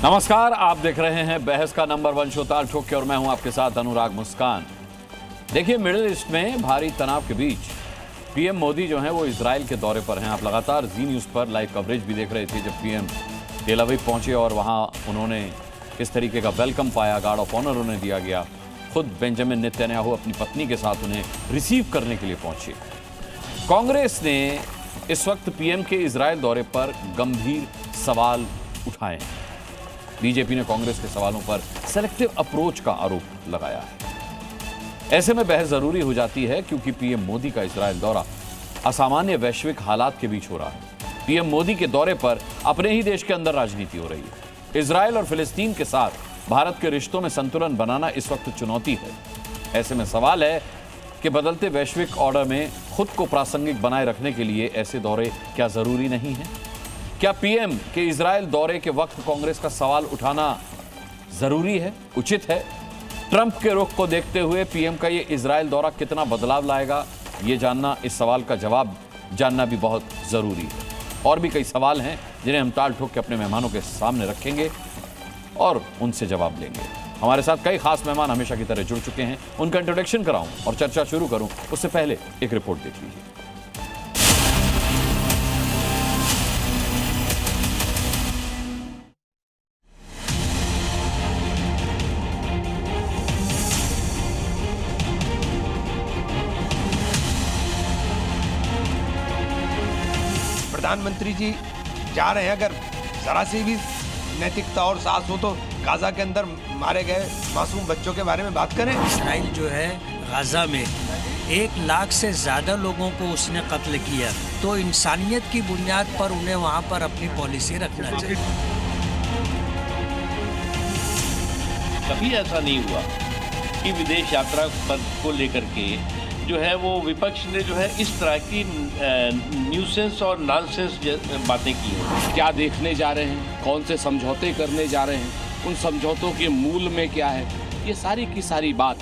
नमस्कार, आप देख रहे हैं बहस का नंबर 1 शो ताल ठोक के और मैं हूं आपके साथ अनुराग मुस्कान। देखिए, मिडिल ईस्ट में भारी तनाव के बीच पीएम मोदी जो हैं वो इजराइल के दौरे पर हैं। आप लगातार जी न्यूज़ पर लाइव कवरेज भी देख रहे थे जब पीएम तेल अवीव पहुंचे और वहां उन्होंने किस तरीके का वेलकम पाया, गार्ड ऑफ ऑनर उन्हें दिया गया। खुद बेंजामिन नेतन्याहू अपनी पत्नी के साथ उन्हें रिसीव करने के लिए पहुंचे। कांग्रेस ने इस वक्त पीएम के इजराइल दौरे पर गंभीर सवाल उठाए हैं। बीजेपी ने कांग्रेस के सवालों पर सेलेक्टिव अप्रोच का आरोप लगाया है। ऐसे में बहस जरूरी हो जाती है क्योंकि पीएम मोदी का इजराइल दौरा असामान्य वैश्विक हालात के बीच हो रहा है। पीएम मोदी के दौरे पर अपने ही देश के अंदर राजनीति हो रही है। इजराइल और फिलिस्तीन के साथ भारत के रिश्तों में संतुलन बनाना इस वक्त चुनौती है। ऐसे में सवाल है कि बदलते वैश्विक ऑर्डर में खुद को प्रासंगिक बनाए रखने के लिए ऐसे दौरे क्या जरूरी नहीं है? क्या पीएम के इजराइल दौरे के वक्त कांग्रेस का सवाल उठाना जरूरी है, उचित है? ट्रंप के रुख को देखते हुए पीएम का ये इजराइल दौरा कितना बदलाव लाएगा, ये जानना, इस सवाल का जवाब जानना भी बहुत जरूरी है। और भी कई सवाल हैं जिन्हें हम ताल ठोक के अपने मेहमानों के सामने रखेंगे और उनसे जवाब लेंगे। हमारे साथ कई खास मेहमान हमेशा की तरह जुड़ चुके हैं। उनका इंट्रोडक्शन कराऊं और चर्चा शुरू करूं उससे पहले एक रिपोर्ट देख लीजिए। प्रधानमंत्री जी जा रहे हैं, अगर जरा सी भी नैतिकता और साहस हो तो गाजा के अंदर मारे गए मासूम बच्चों के बारे में बात करें। इसराइल जो है गाजा में 1 लाख से ज्यादा लोगों को उसने कत्ल किया, तो इंसानियत की बुनियाद पर उन्हें वहाँ पर अपनी पॉलिसी रखना चाहिए। कभी ऐसा नहीं हुआ कि विदेश यात्रा को लेकर के जो है वो विपक्ष ने जो है इस तरह की न्यूसेंस और नॉनसेंस बातें की हैं। क्या देखने जा रहे हैं, कौन से समझौते करने जा रहे हैं, उन समझौतों के मूल में क्या है, ये सारी की सारी बात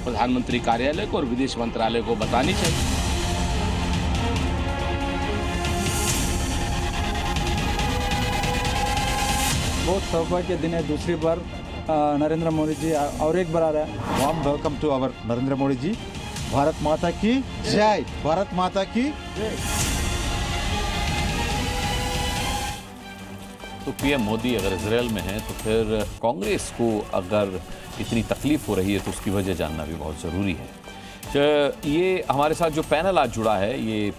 प्रधानमंत्री कार्यालय को और विदेश मंत्रालय को बतानी चाहिए। बहुत सौभाग्य के दिन है, दूसरी बार नरेंद्र मोदी जी और एक बार आ रहा है। Warm welcome to our Narendra Modi ji. Bharat माता की जय, भारत माता की जय। तो पीएम मोदी अगर इजराइल में हैं तो फिर कांग्रेस को अगर इतनी तकलीफ हो रही है तो उसकी वजह जानना भी बहुत ज़रूरी है। ये हमारे साथ जो पैनल आज जुड़ा है, ये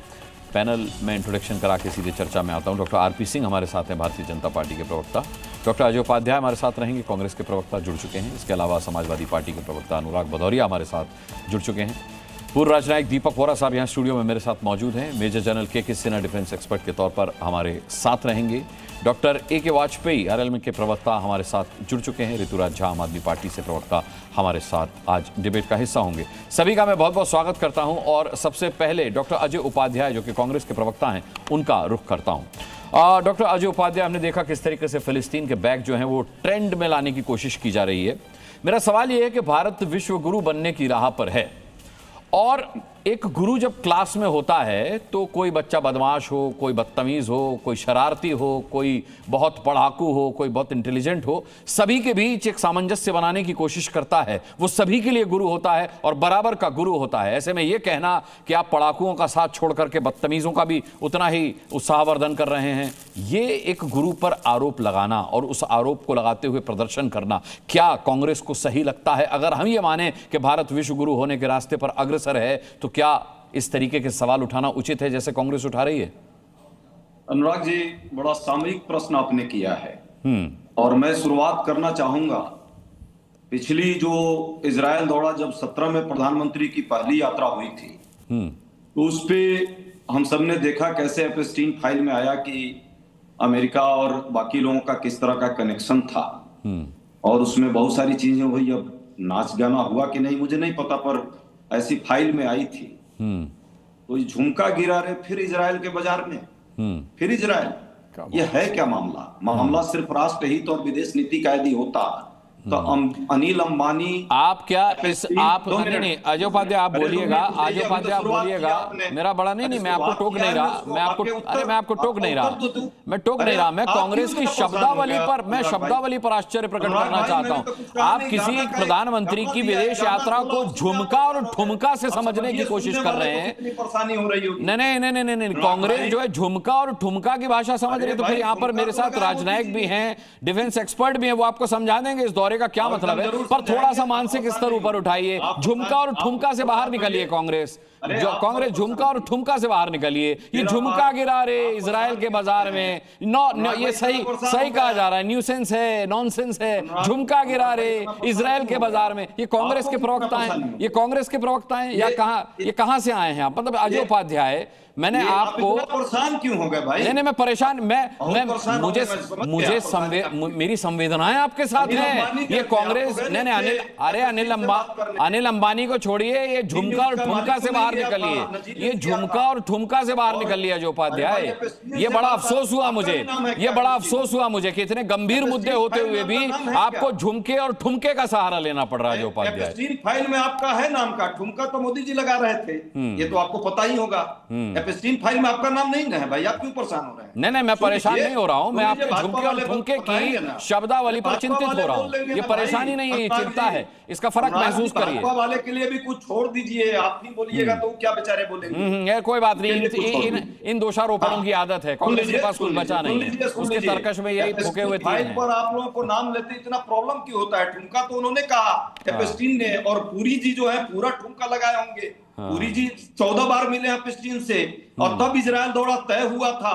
पैनल में इंट्रोडक्शन करा के सीधे चर्चा में आता हूं। डॉक्टर आरपी सिंह हमारे साथ हैं, भारतीय जनता पार्टी के प्रवक्ता। डॉक्टर अजय उपाध्याय हमारे साथ रहेंगे, कांग्रेस के प्रवक्ता जुड़ चुके हैं। इसके अलावा समाजवादी पार्टी के प्रवक्ता अनुराग भदौरिया हमारे साथ जुड़ चुके हैं। पूर्व राजनायक दीपक वोरा साहब यहाँ स्टूडियो में मेरे साथ मौजूद हैं। मेजर जनरल के सिन्हा डिफेंस एक्सपर्ट के तौर पर हमारे साथ रहेंगे। Doctor A K. वाजपेयी आरएलएम के प्रवक्ता हमारे साथ जुड़ चुके हैं। ऋतुराज झा आम आदमी पार्टी से प्रवक्ता हमारे साथ आज डिबेट का हिस्सा होंगे। सभी का मैं बहुत बहुत स्वागत करता हूं और सबसे पहले डॉक्टर अजय उपाध्याय जो कि कांग्रेस के प्रवक्ता हैं उनका रुख करता हूं। डॉक्टर अजय उपाध्याय, हमने देखा किस तरीके से फिलिस्तीन के बैग जो हैं वो ट्रेंड में लाने की कोशिश की जा रही है। मेरा सवाल ये है कि भारत विश्व गुरु बनने की राह पर है और एक गुरु जब क्लास में होता है तो कोई बच्चा बदमाश हो, कोई बदतमीज हो, कोई शरारती हो, कोई बहुत पढ़ाकू हो, कोई बहुत इंटेलिजेंट हो, सभी के बीच एक सामंजस्य बनाने की कोशिश करता है। वो सभी के लिए गुरु होता है और बराबर का गुरु होता है। ऐसे में ये कहना कि आप पढ़ाकुओं का साथ छोड़ करके बदतमीजों का भी उतना ही उत्साहवर्धन कर रहे हैं, ये एक गुरु पर आरोप लगाना और उस आरोप को लगाते हुए प्रदर्शन करना, क्या कांग्रेस को सही लगता है? अगर हम ये माने कि भारत विश्व गुरु होने के रास्ते पर अग्रसर है तो क्या इस तरीके के सवाल उठाना उचित है जैसे कांग्रेस उठा रही है? अनुराग जी, बड़ा सामयिक प्रश्न आपने किया है और मैं शुरुआत करना चाहूंगा। पिछली जो इजराइल दौरा जब 17 में प्रधानमंत्री की पहली यात्रा हुई थी तो उस पे हम सब ने देखा कैसे एपस्टीन फाइल में आया कि अमेरिका और बाकी लोगों का किस तरह का कनेक्शन था और उसमें बहुत सारी चीजें हुई। अब नाच गाना हुआ कि नहीं मुझे नहीं पता, पर ऐसी फाइल में आई थी। तो झुमका गिरा रहे फिर इजराइल के बाजार में, फिर इजराइल। ये है क्या मामला? मामला सिर्फ राष्ट्रहित और विदेश नीति का यदि होता तो अनिल अंबानी आप क्या इस आप नहीं अजय उपाध्याय आप बोलिएगा, अजय उपाध्याय आप बोलिएगा, मेरा बड़ा नहीं मैं आपको टोक नहीं रहा, मैं आपको टोक नहीं रहा, मैं टोक नहीं रहा, मैं कांग्रेस की शब्दावली पर आश्चर्य प्रकट करना चाहता हूं। आप किसी प्रधानमंत्री की विदेश यात्रा को झुमका और ठुमका से समझने की कोशिश कर रहे हैं। परेशानी हो रही होगी। नहीं, कांग्रेस जो है झुमका और ठुमका की भाषा समझ रही है, तो फिर यहाँ पर मेरे साथ राजनयिक भी हैं, डिफेंस एक्सपर्ट भी हैं, वो आपको समझा देंगे इस दौरे का क्या मतलब है। पर थोड़ा सा मानसिक स्तर ऊपर उठाइए, झुमका और ठुमका से बाहर निकलिए। कांग्रेस झुमका और ठुमका से बाहर निकलिए। ये झुमका गिरा रे इजराइल के बाजार में, ये सही कहा जा रहा है, न्यूसेंस है, नॉनसेंस है। झुमका गिरा रे इजराइल के बाजार में, ये कांग्रेस के प्रवक्ता हैं, या कहां से आए हैं आप? मतलब अजय उपाध्याय, मैंने आपको परेशान क्यों हो गए भाई? नहीं मैं परेशान, मेरी संवेदनाएं आपके साथ हैं। ये कांग्रेस अनिल अंबानी को छोड़िए, ये झुमका और ठुमका से बाहर निकलिए, ये झुमका और ठुमका से बाहर निकलिए अजय उपाध्याय। ये बड़ा अफसोस हुआ मुझे कि इतने गंभीर मुद्दे होते हुए भी आपको झुमके और ठुमके का सहारा लेना पड़ रहा है अजय उपाध्याय। फाइल में आपका है नाम का, ठुमका तो मोदी जी लगा रहे थे, ये तो आपको पता ही होगा। एपिस्टीन फाइल में आपका नाम नहीं है भाई, आप क्यों परेशान हो रहे हैं? नहीं मैं परेशान नहीं हो रहा हूं, मैं आपके झुमके और ठुमके की शब्दावली पर चिंतित हो रहा हूं। ये परेशानी नहीं है, ये चिंता है, इसका फर्क महसूस करिए। भाजपा वाले के लिए भी कुछ छोड़ दीजिए, आप ही बोलिएगा तो क्या बेचारे बोलेंगे? कोई बात नहीं, इन दोषारोपणों की आदत है, कांग्रेस के पास कुछ बचा नहीं है, उसके तर्कश में यही फूके हुए फाइल पर आप लोगों को नाम लेते इतना प्रॉब्लम क्यों होता है? ठुमका तो उन्होंने कहा एपिस्टीन ने, और पूरी जी जो है पूरा ठुमका लगाए होंगे। पूरी जी 14 बार मिले हैं एपिस्टीन से, और तब इजराइल दौरा तय हुआ था।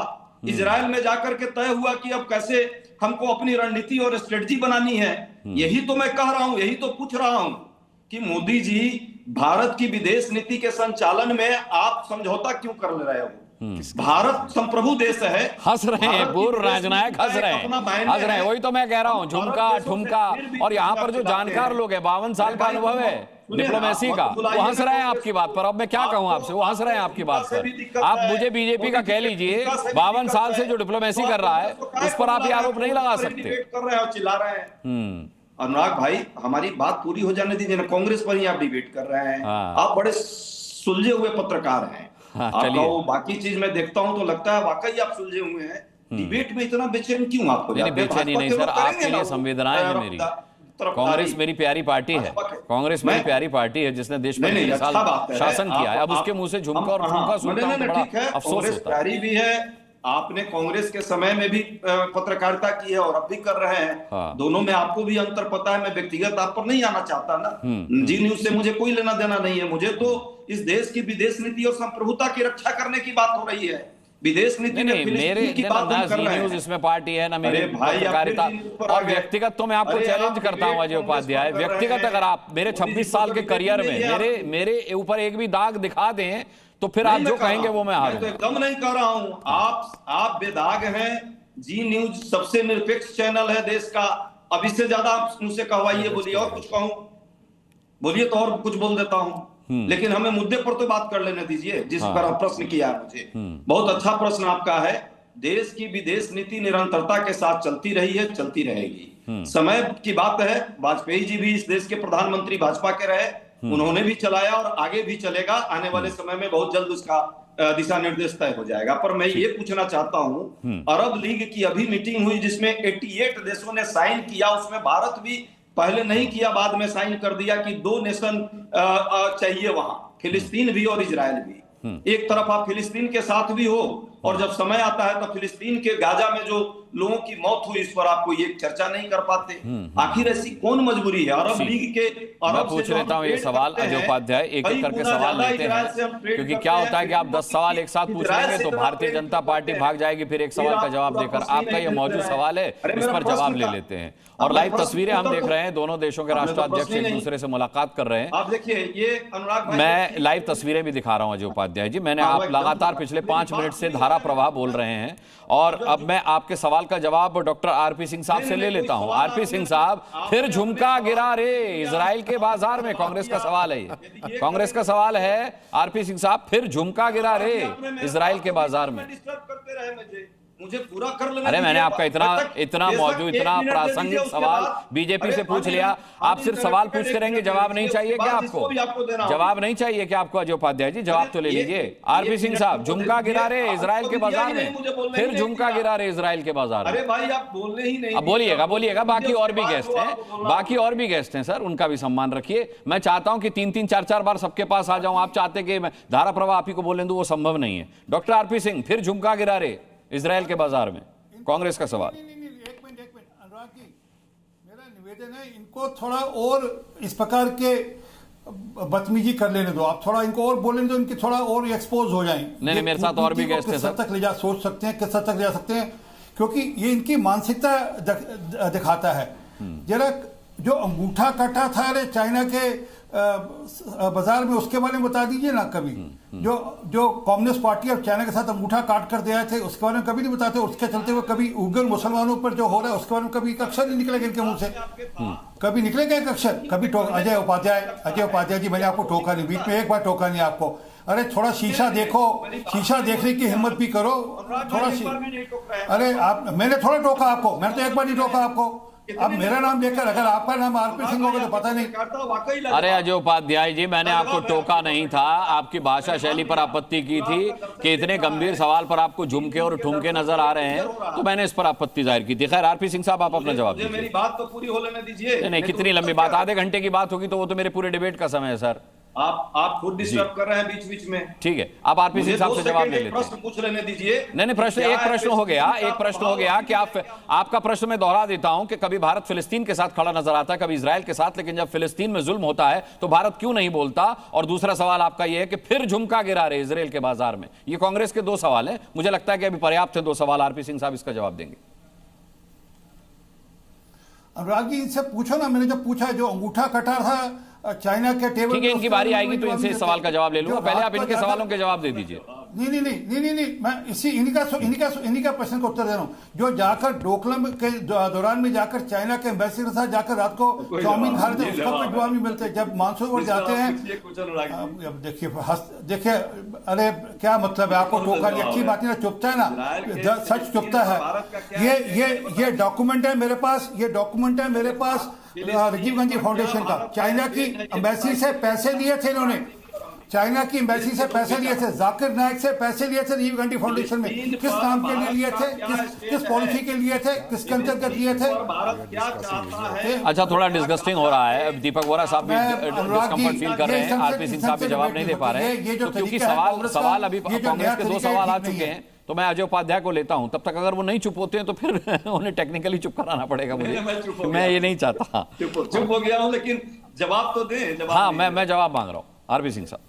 इजराइल में जाकर के तय हुआ कि अब कैसे हमको अपनी रणनीति और स्ट्रेटजी बनानी है। यही तो मैं कह रहा हूं, यही तो पूछ रहा हूं कि मोदी जी भारत की विदेश नीति के संचालन में आप समझौता क्यों कर ले रहे हो? भारत संप्रभु देश है। हंस रहे हैं पूर्व राजनायक, हंस रहे हैं, वही तो मैं कह रहा हूं, झुमका ठुमका। और यहाँ पर जो जानकार लोग हैं, 52 साल का अनुभव है डिप्लोमेसी का, वो हंस रहे हैं आपकी बात पर। अब मैं क्या कहूं आपसे, वो हंस रहे हैं आपकी बात पर। आप मुझे बीजेपी का कह लीजिए, 52 साल से जो डिप्लोमेसी कर रहा है उस पर आप ये आरोप नहीं लगा सकते। कर रहे हैं और चिल्ला रहे हैं। अनुराग भाई, हमारी बात पूरी हो जाने दीजिए ना, कांग्रेस पर ही आप डिबेट कर रहे हैं। आप बड़े सुलझे हुए पत्रकार हैं। आपका वो बाकी चीज मैं देखता हूं तो लगता है वाकई आप सुलझे हुए हैं। डिबेट में इतना बेचैन क्यों आपको? बेचैनी नहीं सर, आपके लिए संवेदनाएं हैं मेरी। कांग्रेस मेरी प्यारी पार्टी है, कांग्रेस मेरी प्यारी पार्टी है जिसने देश पर 3 साल शासन किया है। अब उसके मुंह से झुमका और ठुमका सुनता हूं तो बड़ा अफसोस होता है। प्यारी भी है, आपने कांग्रेस के समय में भी पत्रकारिता की है और अब भी कर रहे हैं। दोनों में आपको भी अंतर पता है। मैं व्यक्तिगत आप पर नहीं आना चाहता ना, जी न्यूज से मुझे कोई लेना देना नहीं है। मुझे तो इस देश की विदेश नीति और संप्रभुता की रक्षा करने की बात हो रही है। विदेश नीति में मेरे न्यूज इसमें पार्टी है ना, मेरे पत्रकारिता। और व्यक्तिगत तो मैं आपको चैलेंज करता हूं अजय उपाध्याय, व्यक्तिगत अगर आप मेरे 26 साल के करियर में मेरे ऊपर एक भी दाग दिखा दें तो फिर आप जो कहेंगे वो मैं हारूंगा। एकदम नहीं कर रहा हूं, आप बेदाग हैं। जी न्यूज सबसे निरपेक्ष चैनल है देश का। अब इससे ज्यादा आप मुझसे कहवाइए, बोलिए और कुछ कहूं, बोलिए तो और कुछ बोल देता हूं। लेकिन हमें मुद्दे पर तो बात कर लेने दीजिए जिस पर आप प्रश्न किया मुझे। बहुत अच्छा प्रश्न आपका है। देश की विदेश नीति निरंतरता के साथ चलती रही है, चलती रहेगी। समय की बात है, वाजपेयी जी भी इस देश के प्रधानमंत्री भाजपा के रहे, उन्होंने भी चलाया और आगे भी चलेगा। आने वाले समय में बहुत जल्द उसका दिशा निर्देश तय हो जाएगा। पर मैं ये पूछना चाहता हूं, अरब लीग की अभी मीटिंग हुई जिसमें 88 देशों ने साइन किया, उसमें भारत भी पहले नहीं किया, बाद में साइन कर दिया कि 2 नेशन चाहिए वहां, फिलिस्तीन भी और इजराइल भी। एक तरफ आप फिलिस्तीन के साथ भी हो और जब समय आता है तो फिलिस्तीन के गाजा में जो लोगों की मौत हुई इस पर आपको ये चर्चा नहीं कर पाते। आखिर ऐसी कौन मजबूरी है? अरब लीग के मैं पूछ लेता हूँ ये सवाल अजय उपाध्याय, एक एक करके सवाल लेते हैं, क्योंकि क्या होता है कि आप 10 सवाल एक साथ पूछ लेंगे तो भारतीय जनता पार्टी भाग जाएगी फिर एक सवाल का जवाब देकर। आपका ये मौजूद सवाल है, इस पर जवाब ले लेते हैं। और लाइव तस्वीरें हम देख रहे हैं, दोनों देशों के राष्ट्राध्यक्ष एक दूसरे से मुलाकात कर रहे हैं। आप देखिए, ये अनुराग, मैं लाइव तस्वीरें भी दिखा रहा हूं अजय उपाध्याय जी। मैंने आप लगातार पिछले 5 मिनट से धारा प्रवाह बोल रहे हैं और अब मैं आपके सवाल का जवाब डॉक्टर आरपी सिंह साहब से ले लेता हूं। आरपी सिंह साहब, फिर झुमका गिरा रे इजराइल के बाजार में, कांग्रेस का सवाल है ये, कांग्रेस का सवाल है। आरपी सिंह साहब, फिर झुमका गिरा रे इजराइल के बाजार में। मुझे पूरा कर लेने अरे मैंने दीजिए। आपका इतना मौजूद इतना एक मिनट दे प्रासंगिक दीजिए, उसके सवाल बाद- बीजेपी अरे से पूछ पाँच लिया। मिनट- आप पाँच सिर्फ मिनट सवाल का पूछते एक रहेंगे, मिनट जवाब दे नहीं दीजिए, चाहिए उसके क्या बाद आपको? इसको भी आपको देना होगा। जवाब नहीं चाहिए क्या आपको अजय उपाध्याय जी? जवाब तो ले ये- लीजिए। ये- आरपी सिंह मिनट साहब, आपको दे झुमका दीजिए। गिरा रहे आपको इजराइल के दिया ही बाजार नहीं, में, मुझे बोलने फिर ही नहीं झुमका दिया। गिरा रहे इजराइल के बाजार अरे में। भाई आप बोलने ही नहीं अब बोलिएगा बाकी और भी उसके बाद गेस्ट जो हैं, आपको बोलना बाकी और भी गेस्ट हैं सर, उनका भी सम्मान रखिए। मैं चाहता हूं कि 3-3 4-4 बार सबके पास आ जाऊं। आप चाहते कि मैं धारा प्रवाह आप ही को बोलने दूं, वो संभव नहीं है। डॉक्टर आरपी सिंह, फिर झुमका गिरा रहे इजराइल के बाजार में, कांग्रेस का सवाल। एक मिनट अनुराग जी, मेरा निवेदन है इनको थोड़ा और इस प्रकार के बदतमीजी कर लेने दो। आप थोड़ा इनको और बोलने दो, इनके थोड़ा और एक्सपोज हो जाएं। नहीं, मेरे साथ और भी गेस्ट हैं किस सर। हद तक ले जा सोच सकते हैं, किस हद तक ले जा सकते हैं, क्योंकि ये इनकी मानसिकता दिखाता है। जरा जो अंगूठा कटा था अरे चाइना के बाजार में, उसके बारे में बता दीजिए ना कभी। जो कम्युनिस्ट पार्टी और चाइना के साथ अंगूठा काट कर दिया थे, उसके बारे में कभी नहीं बताते। उसके चलते हुए कभी उग्र मुसलमानों पर जो हो रहा है उसके बारे में कभी एक अक्षर नहीं निकलेगा इनके मुंह से। कभी निकलेगा एक अक्षर? कभी अजय उपाध्याय जी, मैंने आपको टोका नहीं, बीच में एक बार टोका नहीं आपको। अरे थोड़ा शीशा देखो, शीशा देखने की हिम्मत भी करो थोड़ा। अरे आप, मैंने थोड़ा टोका आपको, मैंने तो एक बार नहीं टोका आपको। अब मेरा नाम देखकर अगर आपका नाम आरपी सिंह होगा तो पता नहीं। अरे अजय उपाध्याय जी, मैंने आपको टोका नहीं था, आपकी भाषा शैली पर आपत्ति की थी कि इतने गंभीर सवाल पर आपको झुमके और ठुमके नजर आ रहे हैं, तो मैंने इस पर आपत्ति जाहिर की थी। खैर आरपी सिंह साहब, आप अपना जवाब दीजिए। मेरी बात तो पूरी हो लेने दीजिए। नहीं, कितनी लंबी बात? आधे घंटे की बात होगी तो वो तो मेरे पूरे डिबेट का समय है सर। आप खुद डिस्टर्ब कर रहे हैं बीच बीच में। ठीक है, आप आरपी सिंह साहब से जवाब ले लेते हैं। प्रश्न पूछ लेने दीजिए। नहीं, प्रश्न एक प्रश्न हो गया कि आपका प्रश्न मैं दोहरा देता हूं कि कभी भारत फिलिस्तीन के साथ खड़ा नजर आता है, कभी इजराइल के साथ, लेकिन जब फिलिस्तीन में जुल्म होता है तो भारत क्यों नहीं बोलता? और दूसरा सवाल आपका यह है कि फिर झुमका गिरा रहे इजराइल के बाजार में। ये कांग्रेस के दो सवाल हैं, मुझे लगता है कि अभी पर्याप्त है दो सवाल। आरपी सिंह साहब इसका जवाब देंगे। अनुराग जी, इनसे पूछो ना, मैंने जो पूछा, जो अंगूठा कटा था चाइना के टेबल। ठीक है, इनकी बारी आएगी तो इनसे इस सवाल का जवाब ले लूंगा। पहले आप इनके सवालों के जवाब दे दीजिए। नहीं, मैं इन्हीं का प्रश्न का उत्तर दे रहा हूँ। जो जाकर डोकलम के दौरान में जाकर चाइना के एम्बेसी के साथ जाकर रात को चाउमीन खा रहे थे, उसका कोई जवाब नहीं मिलता। जब मानसून जाते हैं, देखिए अरे क्या मतलब है, आपको टोका नहीं, अच्छी बात नहीं ना, चुपता है ना, सच चुपता है। ये डॉक्यूमेंट है मेरे पास, राजीव गांधी फाउंडेशन का। चाइना की एम्बेसी से पैसे लिए थे इन्होंने, चाइना की एम्बेसी से पैसे लिए थे, जाकिर नायक से पैसे लिए थे राजीव गांधी फाउंडेशन में। किस काम के लिए लिए थे, किस पॉलिसी के लिए थे, किसके अंतर्गत लिए थे? अच्छा, थोड़ा डिस्गस्टिंग हो रहा है। दीपक वोरा साहब भी डिस्कम्फर्ट फील कर रहे हैं, आरपी सिंह साहब भी जवाब नहीं दे पा रहे हैं, तो क्योंकि सवाल अभी कांग्रेस के दो सवाल आ चुके हैं, तो मैं अजय उपाध्याय को लेता हूं। तब तक अगर वो नहीं चुप होते हैं तो फिर उन्हें टेक्निकली चुप कराना पड़ेगा मुझे। मैं ये नहीं चाहता। चुप हो गया हूं, लेकिन जवाब तो दें। हाँ, मैं जवाब मांग रहा हूं आरपी सिंह साहब।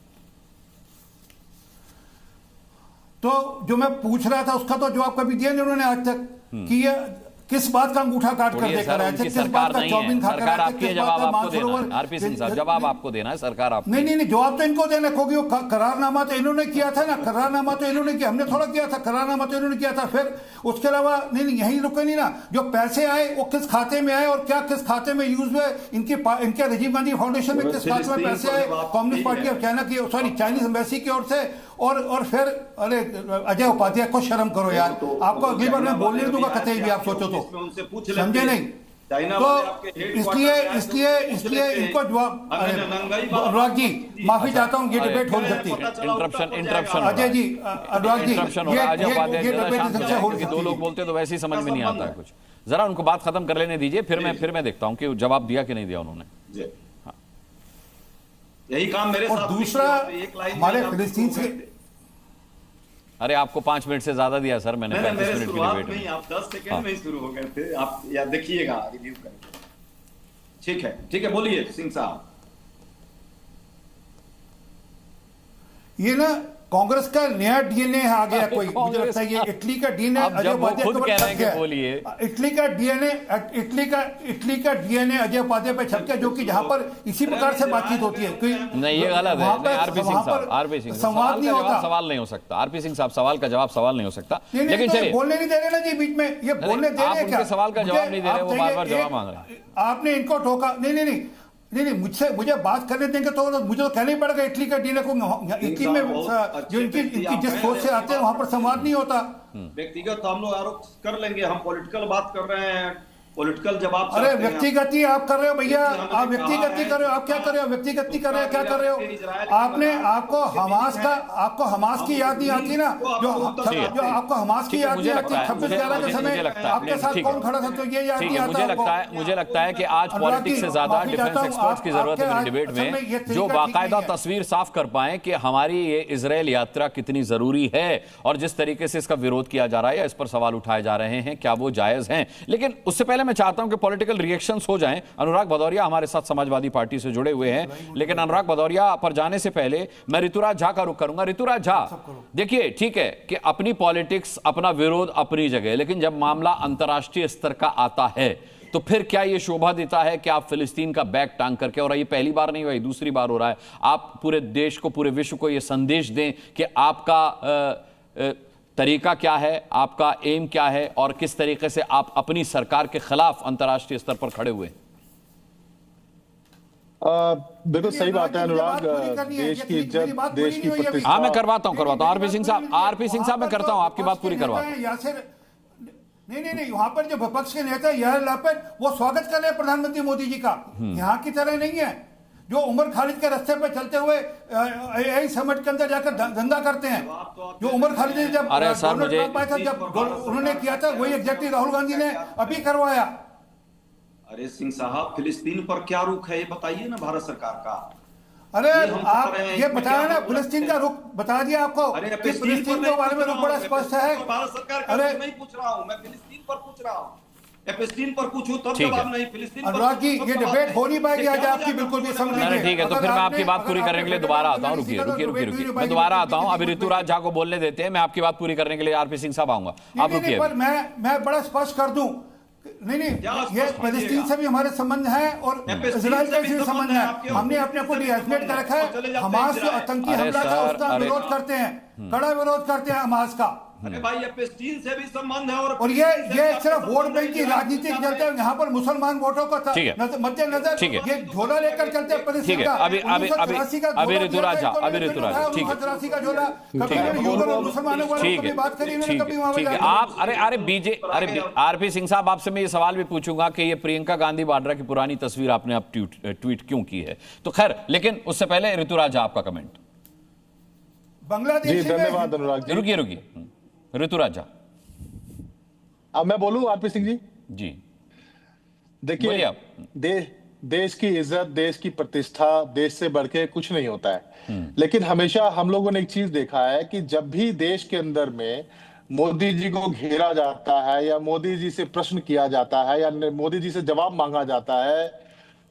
तो जो मैं पूछ रहा था उसका तो जवाब कभी दिया नहीं उन्होंने आज तक, कि ये किस बात का अंगूठा काट कर देकर आए थे, किस बात का चाउमीन खा कर आए थे, किस बात का मानसरोवर। आरपी सिंह साहब, जवाब आपको देना है, सरकार आपको। नहीं, जवाब तो इनको देना, क्योंकि वो करारनामा तो इन्होंने किया था ना, करारनामा तो इन्होंने किया, हमने थोड़ा किया था, करारनामा तो इन्होंने किया था। फिर उसके अलावा नहीं, यहीं रुके नहीं ना, जो पैसे आए वो किस खाते में आए और क्या किस खाते में यूज हुए, इनके राजीव गांधी फाउंडेशन में किस खाते में पैसे आए, कम्युनिस्ट पार्टी ऑफ चाइना की, सॉरी चाइनीज एम्बेसी की ओर से। और फिर अरे अजय उपाध्याय को शर्म करो यार, आपको अगली बार मैं बोलने नहीं दूंगा कतई भी, आप सोचो तो, समझे नहीं? तो इसलिए इनको जवाब, अनुराग जी माफी चाहता हूँ, ये डिबेट हो नहीं सकती। इंटरप्शन अजय जी, अनुराग जी, अजय उपाध्याय, दो लोग बोलते तो वैसे ही समझ में नहीं आता है कुछ। जरा उनको बात खत्म कर लेने दीजिए, फिर मैं देखता हूँ कि जवाब दिया कि नहीं दिया उन्होंने। यही काम मेरे साथ। और दूसरा, हमारे फिलिस्तीन से, अरे आपको 5 मिनट से ज्यादा दिया सर मैंने। 35 मिनट की डिबेट में आप 10 सेकंड में ही शुरू हो गए थे। आप या देखिएगा, रिव्यू करेंगे। ठीक है, बोलिए सिंह साहब। ये ना कांग्रेस का नया डीएनए आ गया कोई, मुझे लगता है ये इटली का डीएनए अजय उपाध्याय बोलिए, इटली का डीएनए अजय उपाध्याय पे छप गया, जो कि जहां पर इसी प्रकार से बातचीत होती है। नहीं, ये गलत है। आरपी सिंह साहब, संवाद नहीं होता, सवाल नहीं हो सकता। आरपी सिंह साहब, सवाल का जवाब सवाल नहीं हो सकता। लेकिन चलिए, बोलने नहीं दे रहे ना जी बीच में, ये बोलने दे रहे क्या? सवाल का जवाब नहीं दे रहे, वो बार-बार जवाब मांग रहे हैं। आपने इनको टोका, नहीं, मुझे बात करने देंगे तो मुझे तो कहना ही पड़ेगा इटली का डीएनए को। इटली में जो इनकी जिस सोच से आते हैं वहां पर संवाद नहीं होता। व्यक्तिगत हम लोग आरोप कर लेंगे, हम पॉलिटिकल बात कर रहे हैं, पॉलिटिकल जवाब। अरे व्यक्तिगत ही आप कर रहे हो भैया, आप व्यक्तिगत ही कर रहे हो। आप क्या कर रहे हो? व्यक्तिगत ही कर रहे हो, क्या कर रहे हो? आपने आपको हमास की याद नहीं आती ना, जो आपको हमास की याद नहीं आती 26/11 के समय आपके साथ कौन खड़ा था, तो ये याद नहीं आता। मुझे लगता है कि आज पॉलिटिक्स से ज्यादा डिफेंस एक्सपर्ट्स की जरूरत है डिबेट में, जो बाकायदा तस्वीर साफ कर पाए कि हमारी ये इजराइल यात्रा कितनी जरूरी है और जिस तरीके से इसका विरोध किया जा रहा है, इस पर सवाल उठाए जा रहे हैं, क्या वो जायज हैं। लेकिन उससे पहले मैं चाहता हूं कि पॉलिटिकल रिएक्शंस हो जाएं। अनुराग भदौरिया हमारे साथ समाजवादी पार्टी से जुड़े हुए हैं, लेकिन अनुराग भदौरिया पर जाने से पहले मैं ऋतुराज झा का रुख करूंगा। ऋतुराज झा, देखिए ठीक है कि अपनी पॉलिटिक्स, अपना विरोध अपनी जगह, लेकिन जब मामला अंतर्राष्ट्रीय स्तर का आता है तो फिर क्या यह शोभा देता है कि आप फिलिस्तीन का बैग टांग करके, और ये पहली बार नहीं हुआ, दूसरी बार हो रहा है, आप पूरे देश को, पूरे विश्व को यह संदेश दें कि आपका तरीका क्या है, आपका एम क्या है और किस तरीके से आप अपनी सरकार के खिलाफ अंतर्राष्ट्रीय स्तर पर खड़े हुए? बिल्कुल सही बात है अनुराग, देश की इज्जत, देश की प्रतिष्ठा। हाँ, मैं करवाता हूं आरपी सिंह साहब मैं करता हूं, आपकी बात पूरी करवाता हूं। नहीं, वहां पर जो विपक्ष के नेता यार लापेट, वो स्वागत कर रहे हैं प्रधानमंत्री मोदी जी का। यहाँ की तरह नहीं है जो उमर खालिद के रास्ते पे चलते हुए यही समिट के अंदर जाकर धंधा करते हैं। जो उमर खालिद ने जब डोनाल्ड ट्रंप आया था, जब उन्होंने किया था, वही एग्जैक्टली राहुल गांधी ने अभी करवाया। अरे सिंह साहब, फिलिस्तीन पर क्या रुख है ये बताइए ना भारत सरकार का। अरे आप ये बताया ना, फिलिस्तीन का रुख बता दिया आपको। अरे फिलिस्तीन के बारे में रुख बड़ा स्पष्ट है। भारत सरकार का नहीं पूछ रहा हूँ मैं, फिलिस्तीन पर पूछ रहा हूँ। फिलिस्तीन पर पूछूं तब जवाब नहीं, फिलिस्तीन पर। अनुराग जी, ये डिबेट हो नहीं पाएगी आज आपकी, बिल्कुल भी समझ नहीं। ठीक है, तो फिर मैं आपकी बात पूरी करने के लिए दोबारा आता हूँ। रुकिए, मैं दोबारा आता हूँ। अभी ऋतुराज झा को बोलने देते हैं, मैं आपकी बात पूरी करने के लिए आरपी सिंह साहब आऊंगा। आप रुकिए। पर मैं बड़ा स्पष्ट कर दूं, नहीं, ये फिलिस्तीन से भी हमारे संबंध है और इजराइल से भी संबंध है। हमने अपने को डिआइसोलेट कर रखा है। हमास जो आतंकी हमला था उसका विरोध करते हैं, कड़ा विरोध करते हैं हमास का। अरे भाई, ये फिलिस्तीन से भी संबंध है और ये सिर्फ वोट बैंक की राजनीति चलते हैं। यहाँ पर मुसलमान वोटों का मद्देनजर ये झोला लेकर चलते हैं फिलिस्तीन का। अभी ऋतुराज झा, ठीक है। आप अरे आरपी सिंह साहब, आपसे मैं ये सवाल भी पूछूंगा कि ये प्रियंका गांधी वाड्रा की पुरानी तस्वीर आपने अब ट्वीट क्यों की है, तो खैर, लेकिन उससे पहले ऋतुराज झा आपका कमेंट। बांग्लादेश, धन्यवाद अनुराग जी। रुकिए ऋतुराज झा, अब मैं बोलूं आरपी सिंह जी। देखिए, देश की इज्जत, देश की प्रतिष्ठा, देश से बढ़ के कुछ नहीं होता है। लेकिन हमेशा हम लोगों ने एक चीज देखा है कि जब भी देश के अंदर में मोदी जी को घेरा जाता है या मोदी जी से प्रश्न किया जाता है या मोदी जी से जवाब मांगा जाता है,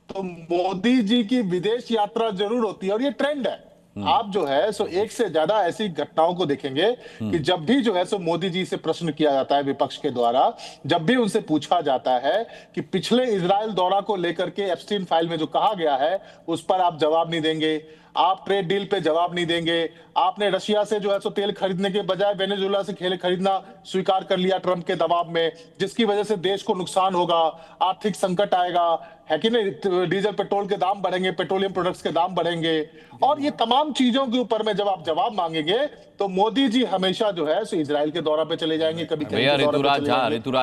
तो मोदी जी की विदेश यात्रा जरूर होती है। और ये ट्रेंड है। आप जो है सो एक से ज्यादा ऐसी घटनाओं को देखेंगे कि जब भी जो है सो मोदी जी से प्रश्न किया जाता है विपक्ष के द्वारा, जब भी उनसे पूछा जाता है कि पिछले इजराइल दौरा को लेकर के एप्स्टीन फाइल में जो कहा गया है उस पर आप जवाब नहीं देंगे, आप ट्रेड डील पे जवाब नहीं देंगे, आपने रशिया से जो है सो तेल खरीदने के बजाय वेनेजुएला से खरीदना स्वीकार कर लिया ट्रंप के दबाव में, जिसकी वजह से देश को नुकसान होगा, आर्थिक संकट आएगा, है कि नहीं, डीजल पेट्रोल के दाम बढ़ेंगे, पेट्रोलियम प्रोडक्ट्स के दाम बढ़ेंगे। और ये तमाम चीजों के ऊपर में जब आप जवाब मांगेंगे तो मोदी जी हमेशा जो है सो इजराइल के दौरा पे चले जाएंगे। कभी भैया ऋतुराज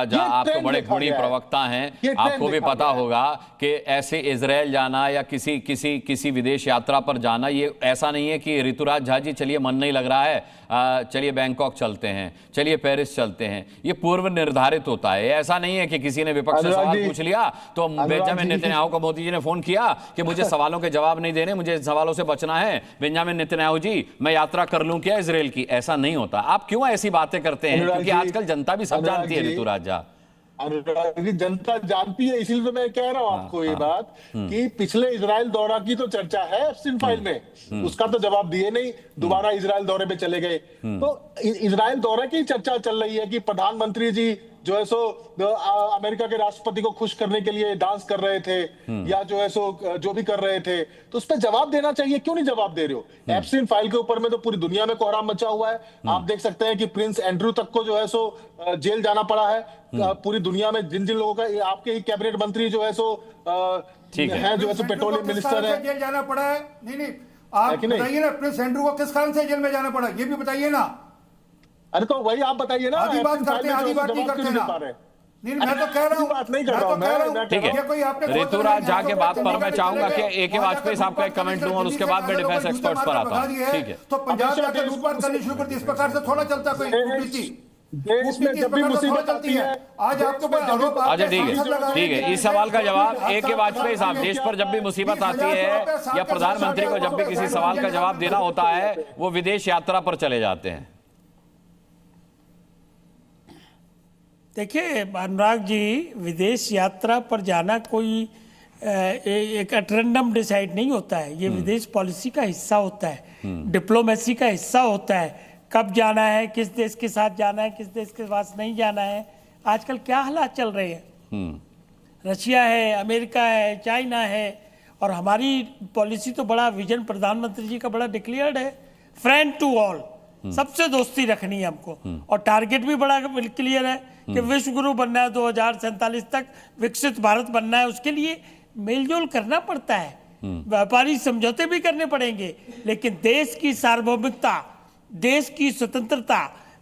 झा, आप तो बड़े गुणी प्रवक्ता हैं, आपको भी पता होगा कि ऐसे इजराइल जाना या किसी विदेश यात्रा पर जाना, ये ऐसा नहीं है कि ऋतुराज झा जी चलिए मन नहीं लग रहा है, चलिए बैंकॉक चलते हैं, चलिए पेरिस चलते हैं, ये पूर्व निर्धारित होता है। ऐसा नहीं है कि किसी ने विपक्ष से सवाल पूछ लिया तो बेंजामिन नेतन्याहू को मोदी जी ने फोन किया कि मुझे सवालों के जवाब नहीं देने, मुझे सवालों से बचना है, बेंजामिन नेतन्याहू जी मैं यात्रा कर लूं क्या इजराइल की। ऐसा नहीं होता। आप क्यों ऐसी बातें करते हैं? क्योंकि आजकल जनता भी सब जानती है ऋतुराज झा। अनुराग जी, जनता जानती है, इसीलिए तो मैं कह रहा हूं आपको ये बात कि पिछले इजराइल दौरा की तो चर्चा है एप्स्टीन फाइल में, उसका तो जवाब दिए नहीं, दोबारा इजराइल दौरे पे चले गए। तो इजराइल दौरे की चर्चा चल रही है कि प्रधानमंत्री जी जो है सो अमेरिका के राष्ट्रपति को खुश करने के लिए डांस कर रहे थे या जो है सो जो भी कर रहे थे, तो उस पर जवाब देना चाहिए। क्यों नहीं जवाब दे रहे हो? एप्स्टीन फाइल के ऊपर में तो पूरी दुनिया में कोहराम मचा हुआ है। आप देख सकते हैं कि प्रिंस एंड्रू तक को जो है सो जेल जाना पड़ा है। पूरी दुनिया में जिन जिन लोगों का, आपके ही कैबिनेट मंत्री जो है सो है, जो है सो पेट्रोलियम मिनिस्टर है, जेल जाना पड़ा है। नहीं, आप बताइए ना, प्रिंस एंड्रू को किस कारण से जेल में जाना पड़ा, ये भी बताइए ना। अरे तो वही आप बताइए ना, आधी बात करते हैं, आधी बात नहीं करते ना। नहीं, मैं तो कह रहा हूँ, बात नहीं कर रहा हूँ। ठीक है, ऋतुराज झा के बात पर मैं चाहूंगा कि ए.के. वाजपेयी साहब का एक कमेंट लूं और उसके बाद मैं डिफेंस एक्सपर्ट्स पर आता हूं। ठीक है, तो पंजाब जाकर लूटपाट करनी शुरू कर दी, इस प्रकार से थोड़ा चलता कोई कूटनीति। देश में जब भी मुसीबत आती है, आज आपके ऊपर आरोप। अच्छा ठीक है, इस सवाल का जवाब ए.के. वाजपेयी साहब, देश पर जब भी मुसीबत आती है या प्रधानमंत्री को जब भी किसी सवाल का जवाब देना होता है वो विदेश यात्रा पर चले जाते हैं। देखिए अनुराग जी, विदेश यात्रा पर जाना कोई एक अटरेंडम डिसाइड नहीं होता है, ये विदेश पॉलिसी का हिस्सा होता है, डिप्लोमेसी का हिस्सा होता है। कब जाना है, किस देश के साथ जाना है, किस देश के पास नहीं जाना है। आजकल क्या हालात चल रहे हैं, रशिया है, अमेरिका है, चाइना है, और हमारी पॉलिसी तो बड़ा विजन प्रधानमंत्री जी का बड़ा डिक्लेयर्ड है, फ्रेंड टू ऑल, सबसे दोस्ती रखनी है हमको, और टारगेट भी बड़ा क्लियर है कि विश्व गुरु बनना है, 2047 तक विकसित भारत बनना है। उसके लिए मेलजोल करना पड़ता है, व्यापारी समझौते भी करने पड़ेंगे, लेकिन देश की सार्वभौमिकता, देश की स्वतंत्रता,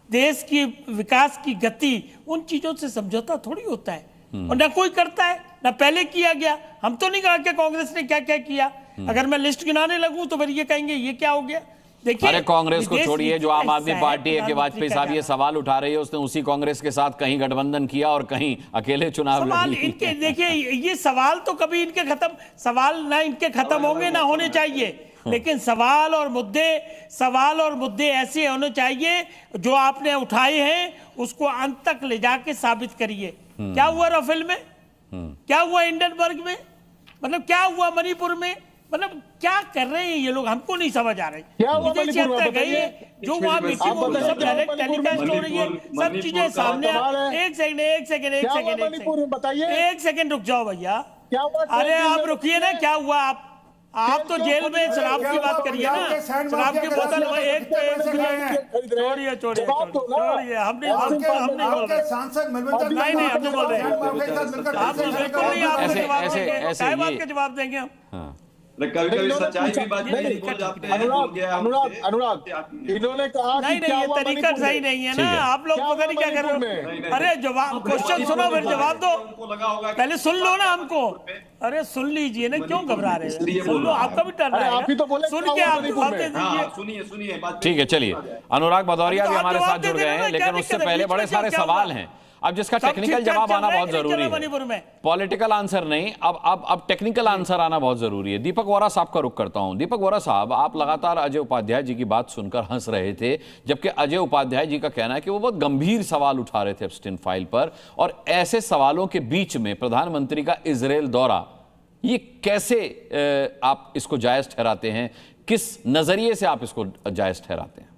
देश की विकास की गति, उन चीजों से समझौता थोड़ी होता है, और ना कोई करता है, ना पहले किया गया। हम तो नहीं कहा कि कांग्रेस ने क्या क्या किया, अगर मैं लिस्ट गिनाने लगूं तो फिर ये कहेंगे ये क्या हो गया। अरे कांग्रेस को छोड़िए, जो आम आदमी पार्टी है कि वाजपेयी साहब ये सवाल उठा रही है, उसने उसी कांग्रेस के साथ कहीं गठबंधन किया और कहीं अकेले चुनाव लड़ी। इनके देखिए, ये सवाल तो कभी इनके खत्म, सवाल ना इनके खत्म होंगे ना होने चाहिए, लेकिन सवाल और मुद्दे ऐसे होने चाहिए जो आपने उठाए हैं उसको अंत तक ले जाके साबित करिए। क्या हुआ राफेल में, क्या हुआ हिंडनबर्ग में, मतलब क्या हुआ मणिपुर में, मतलब क्या कर रहे हैं ये लोग, हमको नहीं समझ आ रही। विदेश यात्रा गई है, जो वहाँ मीटिंग होगी सब डायरेक्ट टेलीकास्ट हो रही है, सब चीजें सामने। एक सेकंड रुक जाओ भैया, अरे आप रुकिए ना, क्या हुआ, आप तो जेल में शराब की बात करिए ना, शराब की बोतल छोड़िए, हम नहीं बोल रहे, सांसद नहीं हम नहीं बोल रहे, आप बिल्कुल नहीं, आपको जवाब देंगे हम। कभी सच्चाई की बात नहीं बोल जाते हैं। अनुराग इन्होंने कहा नहीं ये तरीका सही नहीं है ना, आप लोग पता नहीं क्या कर रहे हो। अरे जवाब, क्वेश्चन सुनो फिर जवाब दो, पहले सुन लो ना हमको। अरे सुन लीजिए ना, क्यों घबरा रहे हैं, सुन लो, आपका भी टर्न है, सुन के आप जवाब दे दीजिए। सुनिए ठीक है, चलिए अनुराग भदौरिया भी हमारे साथ जुड़ गए हैं, लेकिन उससे पहले बड़े सारे सवाल हैं, अब जिसका टेक्निकल जवाब आना बहुत जरूरी है, पॉलिटिकल आंसर नहीं, अब टेक्निकल आंसर आना बहुत जरूरी है। दीपक वोरा साहब का रुख करता हूं। दीपक वोरा साहब, आप लगातार अजय उपाध्याय जी की बात सुनकर हंस रहे थे, जबकि अजय उपाध्याय जी का कहना है कि वो बहुत गंभीर सवाल उठा रहे थे एप्स्टीन फाइल पर, और ऐसे सवालों के बीच में प्रधानमंत्री का इजरायल दौरा, ये कैसे आप इसको जायज ठहराते हैं, किस नजरिए से आप इसको जायज ठहराते हैं?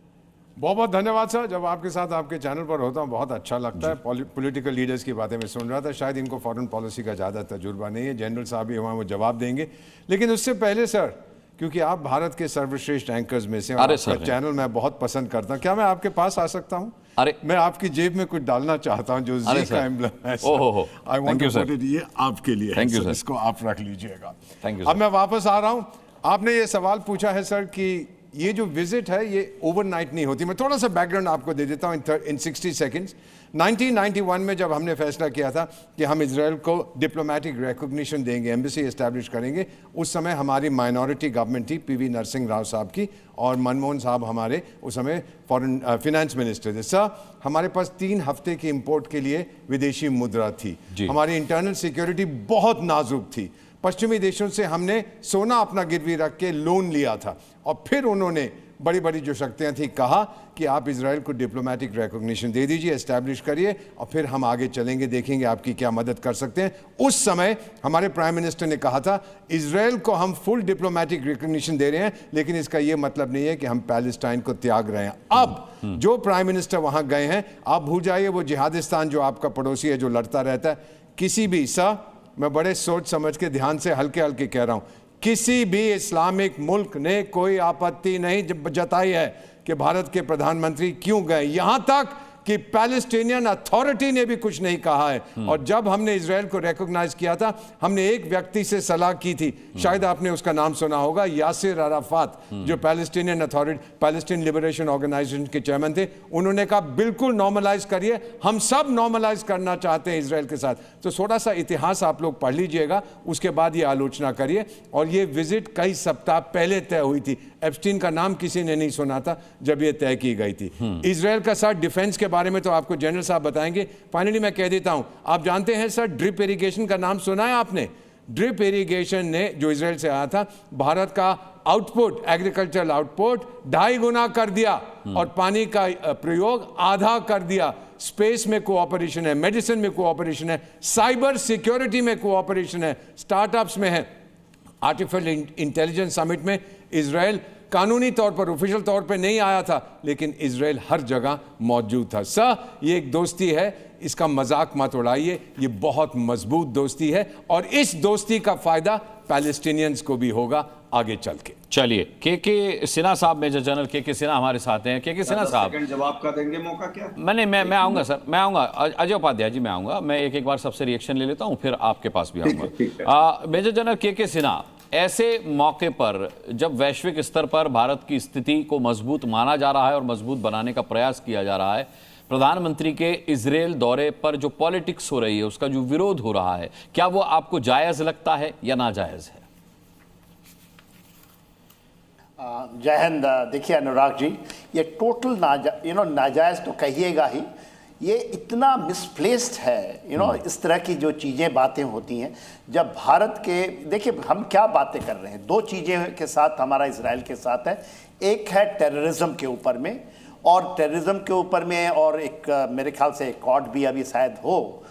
बहुत बहुत धन्यवाद सर। जब आपके साथ आपके चैनल पर होता हूँ बहुत अच्छा लगता है। पॉलिटिकल लीडर्स की बातें मैं सुन रहा था, शायद इनको फॉरेन पॉलिसी का ज़्यादा तजुर्बा नहीं है, जनरल साहब भी वहाँ वो जवाब देंगे, लेकिन उससे पहले सर, क्योंकि आप भारत के सर्वश्रेष्ठ एंकर्स में से, और आपका चैनल मैं बहुत पसंद करता हूँ, क्या मैं आपके पास आ सकता हूँ? अरे मैं आपकी जेब में कुछ डालना चाहता हूँ, जो जी का एम्ब्लेम है, I want to put it, ये आपके लिए है सर, इसको आप रख लीजिएगा। अब मैं वापस आ रहा हूँ। आपने ये सवाल पूछा है सर कि ये जो विजिट है ये ओवरनाइट नहीं होती। मैं थोड़ा सा बैकग्राउंड आपको दे देता हूँ इन 60 सेकंड्स। 1991 में जब हमने फैसला किया था कि हम इजराइल को डिप्लोमेटिक रिकॉग्निशन देंगे, एम्बेसी एस्टैब्लिश करेंगे, उस समय हमारी माइनॉरिटी गवर्नमेंट थी पीवी नरसिंह राव साहब की, और मनमोहन साहब हमारे उस समय फॉरेन फिनेंस मिनिस्टर थे। सर, हमारे पास 3 हफ्ते की इंपोर्ट के लिए विदेशी मुद्रा थी, हमारी इंटरनल सिक्योरिटी बहुत नाजुक थी, पश्चिमी देशों से हमने सोना अपना गिरवी रख के लोन लिया था, और फिर उन्होंने बड़ी बड़ी जो शक्तियां थी कहा कि आप इजराइल को डिप्लोमेटिक रिकॉग्निशन दे दीजिए, एस्टैब्लिश करिए, और फिर हम आगे चलेंगे, देखेंगे आपकी क्या मदद कर सकते हैं। उस समय हमारे प्राइम मिनिस्टर ने कहा था इजराइल को हम फुल डिप्लोमेटिक रिकॉग्निशन दे रहे हैं, लेकिन इसका यह मतलब नहीं है कि हम पैलेस्टाइन को त्याग रहे हैं। अब जो प्राइम मिनिस्टर वहां गए हैं, आप भूल जाइए वो जिहादिस्तान जो आपका पड़ोसी है जो लड़ता रहता है, किसी भी मैं बड़े सोच समझ के ध्यान से हल्के हल्के कह रहा हूं, किसी भी इस्लामिक मुल्क ने कोई आपत्ति नहीं जताई है कि भारत के प्रधानमंत्री क्यों गए, यहां तक कि पैलेस्टीनियन अथॉरिटी ने भी कुछ नहीं कहा है। और जब हमने इजराइल को रिकॉग्नाइज किया था, हमने एक व्यक्ति से सलाह की थी, शायद आपने उसका नाम सुना होगा, यासिर अराफात, जो Palestinian authority, Palestine liberation organisation के चेयरमैन थे। उन्होंने कहा बिल्कुल नॉर्मलाइज करिए, हम सब नॉर्मलाइज करना चाहते हैं इजराइल के साथ। तो थोड़ा सा इतिहास आप लोग पढ़ लीजिएगा, उसके बाद ये आलोचना करिए। और ये विजिट कई सप्ताह पहले तय हुई थी, एप्स्टीन का नाम किसी ने नहीं सुना था जब ये तय की गई थी। इजराइल का साथ डिफेंस के बारे में तो आपको जनरल साहब बताएंगे। फाइनली मैं कह देता हूं, आप जानते हैं सर, ड्रिप इरिगेशन का नाम सुना है आपने? ड्रिप इरिगेशन ने, जो इजराइल से आया था, भारत का आउटपुट, एग्रीकल्चरल आउटपुट 2.5 गुना कर दिया और पानी का प्रयोग आधा कर दिया। स्पेस में कोऑपरेशन है, मेडिसिन में कोऑपरेशन है, साइबर सिक्योरिटी में कोऑपरेशन है, स्टार्टअप्स में है। आर्टिफिशियल इंटेलिजेंस समिट में इजराइल कानूनी तौर पर, ऑफिशियल तौर पर नहीं आया था, लेकिन इजराइल हर जगह मौजूद था। सर, ये एक दोस्ती है, इसका मजाक मत उड़ाइए, ये बहुत मजबूत दोस्ती है और इस दोस्ती का फायदा पैलेस्टीनियंस को भी होगा आगे चल के। चलिए, के सिन्हा साहब, मेजर जनरल के सिन्हा हमारे साथ हैं। के सिन्हा साहब, जवाब का देंगे मौका क्या? मैं आऊंगा सर, मैं आऊंगा। अजय उपाध्याय जी, मैं आऊंगा। मैं एक बार सबसे रिएक्शन ले लेता हूं, फिर आपके पास भी आऊंगा। मेजर जनरल के सिन्हा, ऐसे मौके पर जब वैश्विक स्तर पर भारत की स्थिति को मजबूत माना जा रहा है और मजबूत बनाने का प्रयास किया जा रहा है, प्रधानमंत्री के इजराइल दौरे पर जो पॉलिटिक्स हो रही है, उसका जो विरोध हो रहा है, क्या वो आपको जायज लगता है या नाजायज है? जय हिंद। देखिए अनुराग जी, ये टोटल नाजायज तो कहिएगा ही, ये इतना मिसप्लेस्ड है। इस तरह की जो चीज़ें बातें होती हैं जब भारत के, देखिए हम क्या बातें कर रहे हैं, दो चीज़ें के साथ हमारा इजराइल के साथ है। एक है टेररिज्म के ऊपर में, और टेररिज्म के ऊपर में, और एक मेरे ख्याल से एक कॉड भी अभी शायद हो,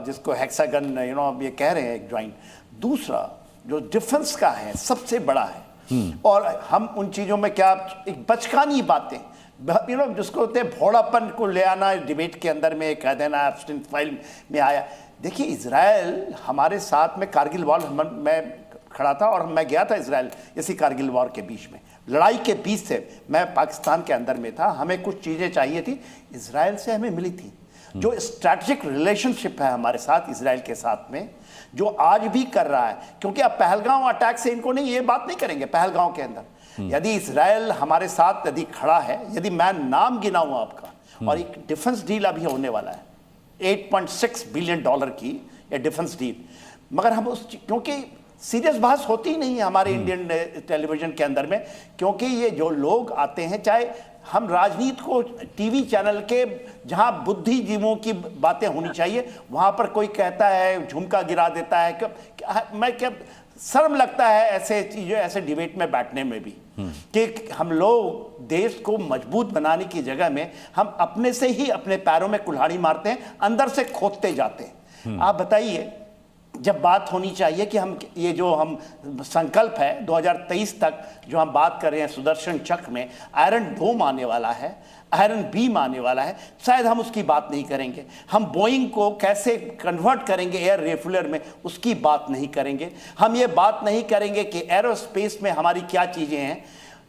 जिसको हेक्सागन ये कह रहे हैं, एक ज्वाइंट। दूसरा जो डिफेंस का है, सबसे बड़ा है। और हम उन चीज़ों में क्या, एक बचकानी बातें, जिसको होते हैं भोड़ापन को ले आना डिबेट के अंदर में, कह देना एब्स्टीन फाइल में आया। देखिए, इजराइल हमारे साथ में कारगिल वॉर, मैं खड़ा था और मैं गया था इजराइल इसी कारगिल वॉर के बीच में, लड़ाई के बीच से मैं पाकिस्तान के अंदर में था। हमें कुछ चीज़ें चाहिए थी, इजराइल से हमें मिली थी। जो स्ट्रैटेजिक रिलेशनशिप है हमारे साथ इजराइल के साथ में, जो आज भी कर रहा है, क्योंकि अब पहलगांव अटैक से इनको नहीं, ये बात नहीं करेंगे। पहलगांव के अंदर यदि इजराइल हमारे साथ यदि खड़ा है, यदि मैं नाम गिनाऊं आपका, और एक डिफेंस डील अभी होने वाला है 8.6 बिलियन डॉलर की ये डिफेंस डील, मगर हम उस, क्योंकि सीरियस बहस होती ही नहीं है हमारे इंडियन टेलीविजन के अंदर में, क्योंकि ये जो लोग आते हैं, चाहे हम राजनीति को टीवी चैनल के जहां बुद्धिजीवों की बातें होनी चाहिए, वहां पर कोई कहता है, झुमका गिरा देता है, मैं क्या शर्म लगता है ऐसे चीजें, ऐसे डिबेट में बैठने में भी, कि हम लोग देश को मजबूत बनाने की जगह में हम अपने से ही अपने पैरों में कुल्हाड़ी मारते हैं, अंदर से खोदते जाते हैं। आप बताइए, जब बात होनी चाहिए कि हम ये जो हम संकल्प है 2023 तक जो हम बात कर रहे हैं, सुदर्शन चक्र में आयरन डोम आने वाला है, आयरन बीम आने वाला है, शायद हम उसकी बात नहीं करेंगे। हम बोइंग को कैसे कन्वर्ट करेंगे एयर रिफ्यूलर में, उसकी बात नहीं करेंगे। हम ये बात नहीं करेंगे कि एरोस्पेस में हमारी क्या चीज़ें हैं।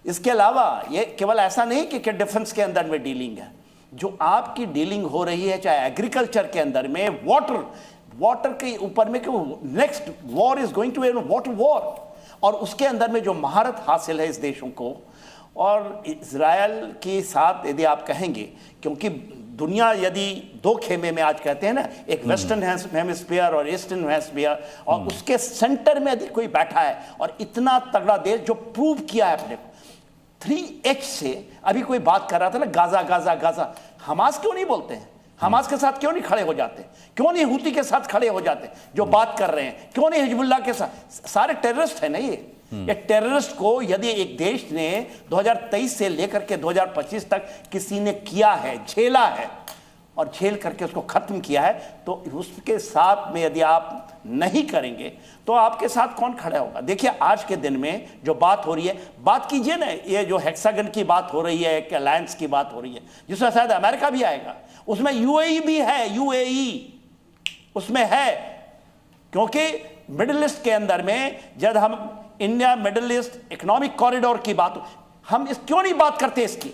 इसके अलावा ये केवल ऐसा नहीं कि डिफेंस के अंदर में डीलिंग है, जो आपकी डीलिंग हो रही है, चाहे एग्रीकल्चर के अंदर में, वाटर के ऊपर में, कि next war is going to be water war, और उसके अंदर में जो महारत हासिल है इस देशों को, और इजराइल के साथ यदि आप कहेंगे, क्योंकि दुनिया यदि दो खेमे में आज कहते हैं ना, एक वेस्टर्न हेमिस्फीयर और ईस्टर्न हेमिस्फीयर, और उसके सेंटर में यदि कोई बैठा है और इतना तगड़ा देश जो प्रूव किया है अपने को 3H से, अभी कोई बात कर रहा था ना, गाजा गाजा गाजा, हमास क्यों नहीं बोलते हैं? हमास के साथ क्यों नहीं खड़े हो जाते? क्यों नहीं हुती के साथ खड़े हो जाते जो बात कर रहे हैं? क्यों नहीं हिजबुल्लाह के साथ? सारे टेररिस्ट है ना ये टेररिस्ट को यदि एक देश ने 2023 से लेकर के 2025 तक किसी ने किया है, झेला है और झेल करके उसको खत्म किया है, तो उसके साथ में यदि आप नहीं करेंगे तो आपके साथ कौन खड़ा होगा? देखिए, आज के दिन में जो बात हो रही है, बात कीजिए ना, ये जो हेक्सागन की बात हो रही है, एक अलायंस की बात हो रही है, जिसमें शायद अमेरिका भी आएगा, उसमें यूएई भी है, यूएई उसमें है, क्योंकि मिडिल ईस्ट के अंदर में जब हम India middle east economic corridor की बात, हम इस क्यों नहीं बात करते इसकी?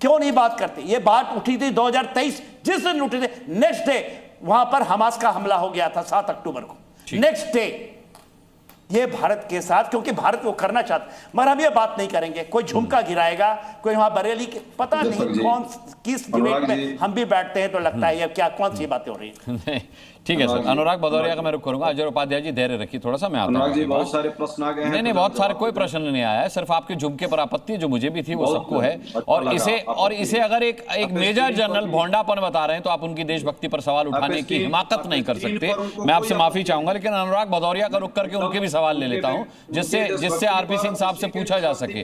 क्यों नहीं बात करते? ये बात उठी थी 2023, जिस दिन उठी थी नेक्स्ट डे वहां पर हमास का हमला हो गया था 7 अक्टूबर को। नेक्स्ट डे ये भारत के साथ, क्योंकि भारत वो करना चाहता, मगर हम ये बात नहीं करेंगे। कोई झुमका गिराएगा, कोई वहां बरेली के, पता नहीं कौन किस डिबेट में हम भी बैठते हैं तो लगता है ये क्या कौन सी बातें हो रही है। ठीक है सर, अनुराग भदौरिया का मैं रुख करूंगा। अजय उपाध्याय जी धैर्य रखिए थोड़ा सा, मैं आता हूं। बहुत सारे प्रश्न आ गए हैं। नहीं, बहुत सारे कोई प्रश्न नहीं आया है, सिर्फ आपके झुमके पर आपत्ति जो मुझे भी थी वो सबको है। और इसे अगर एक मेजर जनरल भोंडापन बता रहे हैं तो आप उनकी देशभक्ति पर सवाल उठाने की हिमाकत नहीं कर सकते। मैं आपसे माफी चाहूंगा, लेकिन अनुराग भदौरिया का रुख करके उनके भी सवाल ले लेता हूँ, जिससे आरपी सिंह साहब से पूछा जा सके।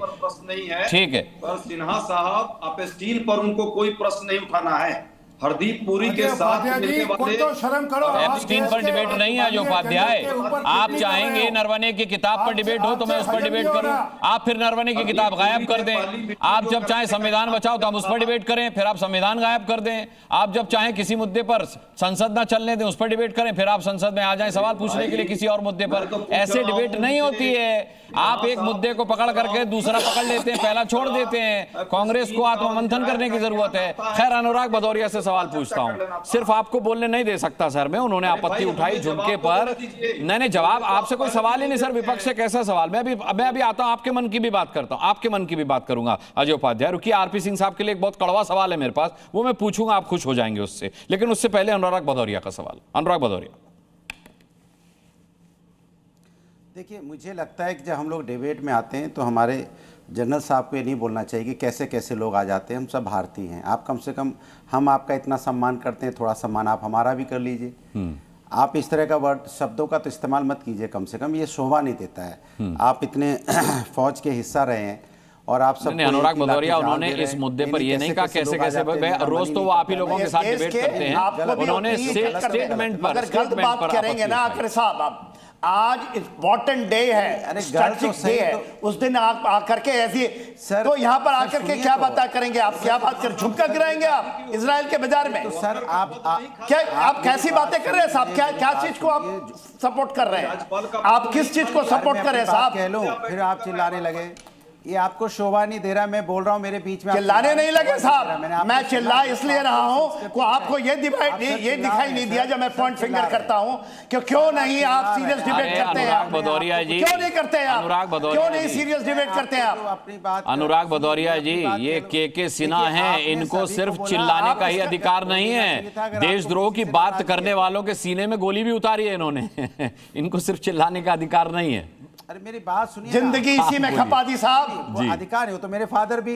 ठीक है सिन्हा साहब, आप स्टील पर उनको कोई प्रश्न नहीं उठाना है। हरदीप पुरी के साथ तो शर्म करो, एप्स्टीन पर डिबेट नहीं है जो उपाध्याय। आप चाहेंगे नरवणे की किताब पर डिबेट हो तो मैं उस पर डिबेट करूं, आप फिर नरवणे की किताब गायब कर दें। आप जब चाहें संविधान बचाओ तो हम उस पर डिबेट करें, फिर आप संविधान गायब कर दें। आप जब चाहें किसी मुद्दे पर संसद ना चलने दें, उस पर डिबेट करें, फिर आप संसद में आ जाएं सवाल पूछने के लिए किसी और मुद्दे पर। ऐसे डिबेट नहीं होती है। आप एक मुद्दे को पकड़ करके दूसरा पकड़ लेते हैं, पहला छोड़ देते हैं। कांग्रेस को आत्ममंथन करने की जरूरत है। खैर, अनुराग भदौरिया से सवाल पूछता हूं, सिर्फ आपको बोलने नहीं दे सकता सर मैं। उन्होंने आपत्ति उठाई झुमके पर। नहीं, जवाब आपसे कोई सवाल ही नहीं सर, विपक्ष से कैसा सवाल। मैं अभी आता हूं, आपके मन की भी बात करता हूं, आपके मन की भी बात करूंगा। अजय उपाध्याय रुकिए, आरपी सिंह साहब के लिए एक बहुत कड़वा सवाल है मेरे पास, वो मैं पूछूंगा, आप खुश हो जाएंगे उससे। लेकिन उससे पहले अनुराग भदौरिया का सवाल। अनुराग भदौरिया, देखिए, मुझे लगता है कि जब हम लोग डिबेट में आते हैं तो हमारे जनरल साहब को ये नहीं बोलना चाहिए कि कैसे कैसे लोग आ जाते हैं। हम सब भारतीय हैं। आप कम से कम, हम आपका इतना सम्मान करते हैं, थोड़ा सम्मान आप हमारा भी कर लीजिए। आप इस तरह का वर्ड शब्दों का तो इस्तेमाल मत कीजिए, कम से कम ये शोभा नहीं देता है। आप इतने फौज के हिस्सा रहे हैं और आप सब। अनुराग भदौरिया उन्होंने इस मुद्दे पर ये नहीं कहा कैसे कैसे, रोज तो वो आप ही लोगों के साथ डिबेट करते हैं। उन्होंने स्टेटमेंट पर गलत बात करेंगे ना आकर साहब। आप आज इम्पोर्टेंट डे है, स्ट्रैटेजिक डे है, उस दिन आप आकर के ऐसी सर, तो यहाँ पर आकर के क्या बात करेंगे आप? क्या बात कर, झुमका गिराएंगे आप इजराइल के बाजार में? तो सर आप कैसी बातें कर रहे हैं साहब? क्या चीज को आप सपोर्ट कर रहे हैं? आप किस चीज को सपोर्ट कर रहे हैं साहब? कह लो, फिर आप चिल्लाने लगे। ये आपको शोभा नहीं दे रहा। मैं बोल रहा हूँ, मेरे बीच में चिल्लाने नहीं लगे साहब। मैं चिल्ला इसलिए रहा हूँ को आपको ये दिखाई नहीं दिया जब मैं पॉइंट फिंगर करता हूँ कि क्यों नहीं आप सीरियस डिबेट करते हैं? अनुराग भदौरिया जी, क्यों नहीं करते हैं आप? अनुराग भदौरिया, क्यों नहीं सीरियस डिबेट करते हैं आप? अपनी बात। अनुराग भदौरिया जी, ये के सिन्हा हैं, इनको सिर्फ चिल्लाने का ही अधिकार नहीं है। देशद्रोह की बात करने वालों के सीने में गोली भी उतारी है इन्होंने। इनको सिर्फ चिल्लाने का अधिकार नहीं है। अरे मेरी बात सुनिए, जिंदगी इसी में खपा दी साहब। अधिकार है, तो मेरे फादर भी,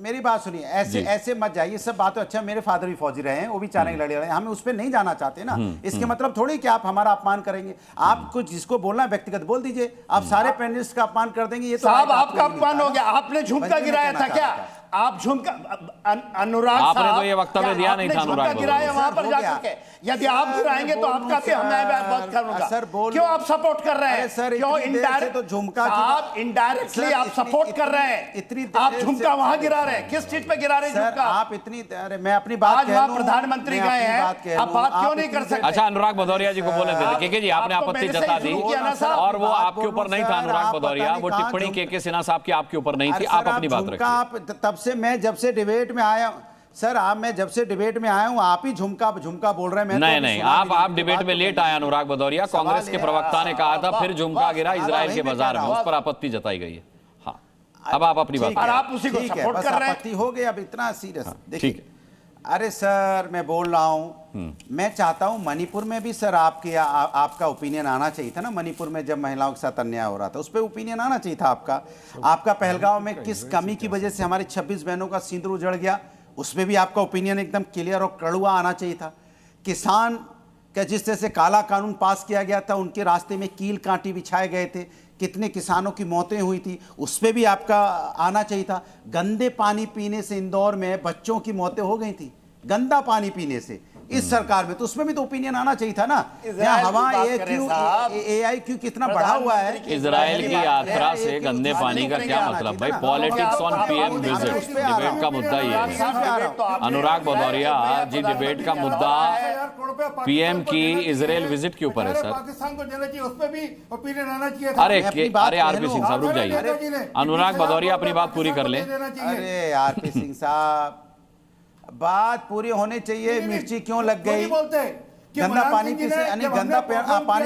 मेरी बात सुनिए, ऐसे मत जाइए सब बातें। अच्छा, मेरे फादर भी फौजी रहे हैं, वो भी चारण लड़े रहे हैं, हमें उस पर नहीं जाना चाहते ना। इसके मतलब थोड़ी कि आप हमारा अपमान करेंगे। आपको जिसको बोलना है व्यक्तिगत बोल दीजिए, आप सारे पैनलिस्ट का अपमान कर देंगे, ये तो साहब आपका अपमान हो गया। आपने झुमका गिराया था क्या? आप झुमका, अनुराग आपने तो ये वक्तव्य दिया नहीं था। अनुराग गिराया वहां पर जाकर के, यदि आप गिराएंगे तो आपका भी मैं बात करूंगा। सर बोल, क्यों आप सपोर्ट कर रहे हैं? सर क्यों इनडायरेक्ट तो झुमका, आप इनडायरेक्टली आप सपोर्ट कर रहे हैं? इतनी आप झुमका वहां गिरा रहे हैं, किस चीज पे गिरा रहे हैं झुमका? आप इतनी, अरे मैं अपनी बात आज वहां प्रधानमंत्री गए हैं, आप बात क्यों नहीं कर सकते? अच्छा, अनुराग भदौरिया जी को बोलने देते। के जी, आपने आपत्ति जता दी और वो आपके ऊपर नहीं था। अनुराग भदौरिया, वो टिप्पणी के सिन्हा साहब की आपके ऊपर नहीं थी। आप अपनी बात रखें। आप तब से, मैं जब से डिबेट में आया सर, मैं जब से डिबेट में आया हूं आप ही झुमका बोल रहे हैं। मैं नहीं, आप डिबेट में लेट आए अनुराग भदौरिया। कांग्रेस के प्रवक्ता ने कहा था फिर झुमका गिरा इजराइल के बाजार में, उस पर आपत्ति जताई गई है। हाँ, अब आप अपनी बात, और आप उसी को सपोर्ट कर रहे हैं। आपत्ति हो गई, अब इतना सीरियस देखिए। अरे सर, मैं बोल रहा हूं, मैं चाहता हूं मणिपुर में भी सर आपका ओपिनियन आना चाहिए था ना। मणिपुर में जब महिलाओं के साथ अन्याय हो रहा था, उस पर ओपिनियन आना चाहिए था आपका पहलगांव में किस कमी की वजह से हमारी 26 बहनों का सिंदूर उजड़ गया, उसमें भी आपका ओपिनियन एकदम क्लियर और कड़वा आना चाहिए था। किसान का जिस तरह से काला कानून पास किया गया था, उनके रास्ते में कील कांटी बिछाए गए थे, कितने किसानों की मौतें हुई थी, उस पर भी आपका आना चाहिए था। गंदे पानी पीने से इंदौर में बच्चों की मौतें हो गई थी, गंदा पानी पीने से इस सरकार में, तो उसमें भी तो ओपिनियन आना चाहिए था ना। हवा AI क्यों कितना बढ़ा हुआ है? इजराइल की यात्रा से गंदे पानी का क्या मतलब भाई? Politics on PM visit, debate का मुद्दा ये है। अनुराग भदौरिया जी, डिबेट का मुद्दा PM की इजराइल विजिट के ऊपर है सर। पाकिस्तान को देना चाहिए, उस पर भी ओपिनियन आना चाहिए। अरे आरपी सिंह साहब रुक जाइए। अनुराग भदौरिया अपनी बात पूरी कर ले। अरे आरपी सिंह साहब, बात पूरी होनी चाहिए। मिर्ची क्यों लग गई? गंदा पानी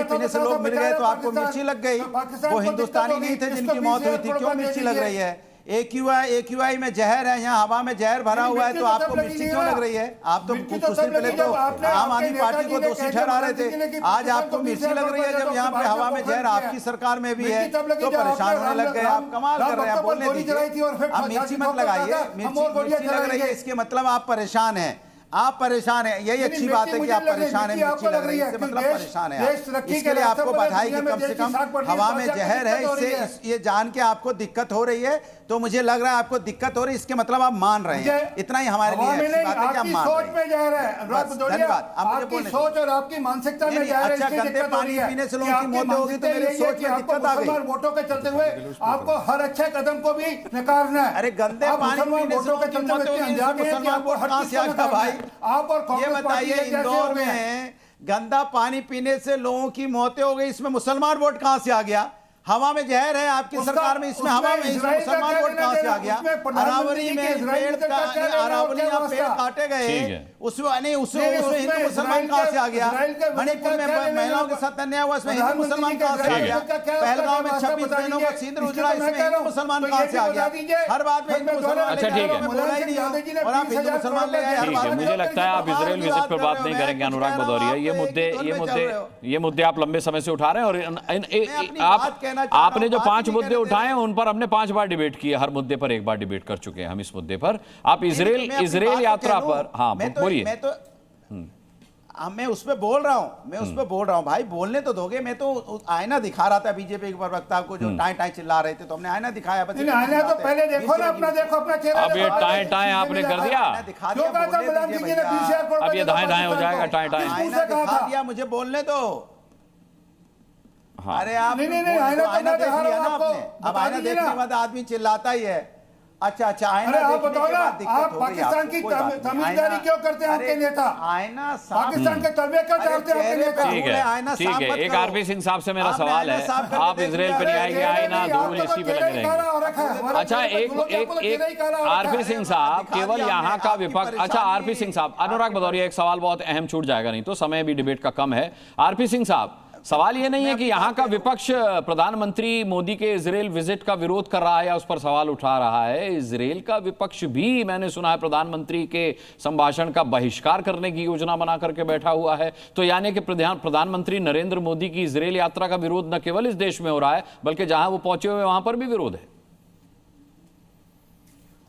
पीने से लोग मिल गए तो आपको मिर्ची लग गई। वो हिंदुस्तानी नहीं थे जिनकी मौत हुई थी, क्यों मिर्ची लग रही है? AQI में जहर है, यहाँ हवा में जहर भरा हुआ है, तो आपको मिर्ची क्यों लग रही है? आप तो कुछ दिन पहले तो आम आदमी पार्टी को दोषी ठहरा रहे थे, आज आपको मिर्ची लग रही है जब यहाँ पे हवा में जहर आपकी सरकार में भी है तो परेशान होने लग गए। आप कमाल कर रहे हैं, बोलने दीजिए। आप मिर्ची मत लगाइए, मिर्ची लग रही है इसके मतलब आप परेशान हैं। आप परेशान हैं, यही अच्छी बात है कि आप परेशान हैं, मिर्ची लग रही है इससे मतलब परेशान है। इसके लिए आपको बधाई कि कम से कम हवा में जहर है, इससे ये जान के आपको दिक्कत हो रही है, तो मुझे लग रहा है आपको दिक्कत हो रही है, इसके मतलब आप मान रहे हैं। इतना ही हमारे लिए अच्छी बात है कि आप मान रहे हैं। धन्यवाद। आपकी सोच और आपकी मानसिकता में जा रहे हैं। अच्छा, गंदे पानी पीने से लोगों की मौत होगी तो मेरी सोच में दिक्कत आ गई। वोटों के चलते हुए आपको हर अच्छे कदम को भी नकारना है। अरे गंदे पानी पीने से लोगों की मौत होगी, मुसलमान वोट कहां से आ गया भाई? आप और ये बताइए, इंदौर में गंदा पानी पीने से लोगों की मौतें हो गई, इसमें मुसलमान वोट कहां से आ गया? हवा में जहर है आपकी सरकार में, इसमें हवा में मुसलमान वोट कहां से आ गया? अरावली में पेड़ काटे गए, उसमें हिंदू मुसलमान कहां से आ गया? मणिपुर में महिलाओं के साथ अन्याय हुआ, इसमें हिंदू मुसलमान कहां से आ गया? पहलगांव में 26 बहनों का सिंदूर उजड़ा, इसमें हिंदू मुसलमान कहां से आ गया? हर बात में हिंदू मुसलमान। अच्छा ठीक है, बोला ही नहीं और आप हिंदू मुसलमान ले आए। मुझे लगता है आप इजराइल विजिट पर बात नहीं करेंगे अनुराग भदौरिया। ये मुद्दे आप लंबे समय से उठा रहे हैं और आपने जो 5 मुद्दे उठाए हैं उन पर हमने 5 बार डिबेट किए, हर मुद्दे पर एक बार डिबेट कर चुके हैं हम इस मुद्दे पर। आप इजराइल यात्रा पर, हाँ बोलिए। मैं उस पे बोल रहा हूं भाई, बोलने तो दोगे। मैं तो आईना दिखा रहा था बीजेपी के प्रवक्ता को जो टाई टाई चिल्ला रहे थे, तो हमने आईना दिखाया। आईना तो पहले देखो ना, अपना चेहरा। अब ये टाई टाई आपने कर दिया, अब ये दाएं दाएं हो जाएगा। टाई टाई आईना दिखा दिया, मुझे बोलने दो। हाँ। अरे आप नहीं आईना देख लिया ना आपने, अब आईना देखने के बाद आदमी चिल्लाता ही है। अच्छा आईना आप बताओ ना, आप पाकिस्तान की तमीज़दारी क्यों करते हैं आपके नेता? आईना पाकिस्तान के तलवे क्यों डालते हैं आपके नेता? ठीक है, एक आरपी सिंह साहब से मेरा सवाल है, आप इजराइल पे नहीं आएंगे, आईना धूल इसी पे लगे रहेंगे। अच्छा एक आरपी सिंह साहब केवल यहाँ का विपक्ष। अच्छा आरपी सिंह साहब, अनुराग भदौरिया एक सवाल बहुत अहम छूट जाएगा, नहीं तो समय भी डिबेट का कम है। आरपी सिंह साहब, सवाल यह नहीं है कि यहाँ का विपक्ष प्रधानमंत्री मोदी के इजराइल विजिट का विरोध कर रहा है या उस पर सवाल उठा रहा है। इजराइल का विपक्ष भी, मैंने सुना है, प्रधानमंत्री के संभाषण का बहिष्कार करने की योजना बना करके बैठा हुआ है। तो यानी कि प्रधानमंत्री नरेंद्र मोदी की इजराइल यात्रा का विरोध न केवल इस देश में हो रहा है, बल्कि जहां वो पहुंचे हुए वहां पर भी विरोध है।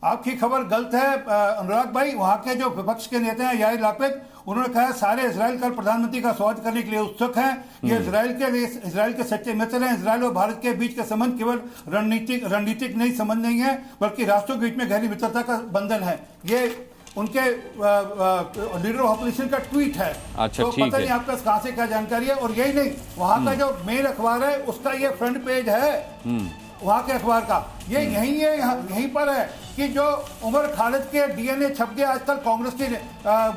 आपकी खबर गलत है अनुराग भाई। वहां के जो विपक्ष के नेता हैं यार लापिद, उन्होंने कहा सारे इजराइल कल प्रधानमंत्री का स्वागत करने के लिए उत्सुक हैं। ये इजराइल के सच्चे मित्र हैं। इजराइल और भारत के बीच के संबंध केवल रणनीतिक नहीं संबंध नहीं है, बल्कि राष्ट्रों के बीच में गहरी मित्रता का बंधन है। ये उनके लीडर ऑफ ऑपोजिशन का ट्वीट है। अच्छा, तो पता नहीं आपका कहां से क्या जानकारी है। और यही नहीं, वहां का जो मेन अखबार है उसका ये फ्रंट पेज है वहां के अखबार का। ये यहीं पर है कि जो उमर खालिद के डीएनए छप गया आजकल कांग्रेस की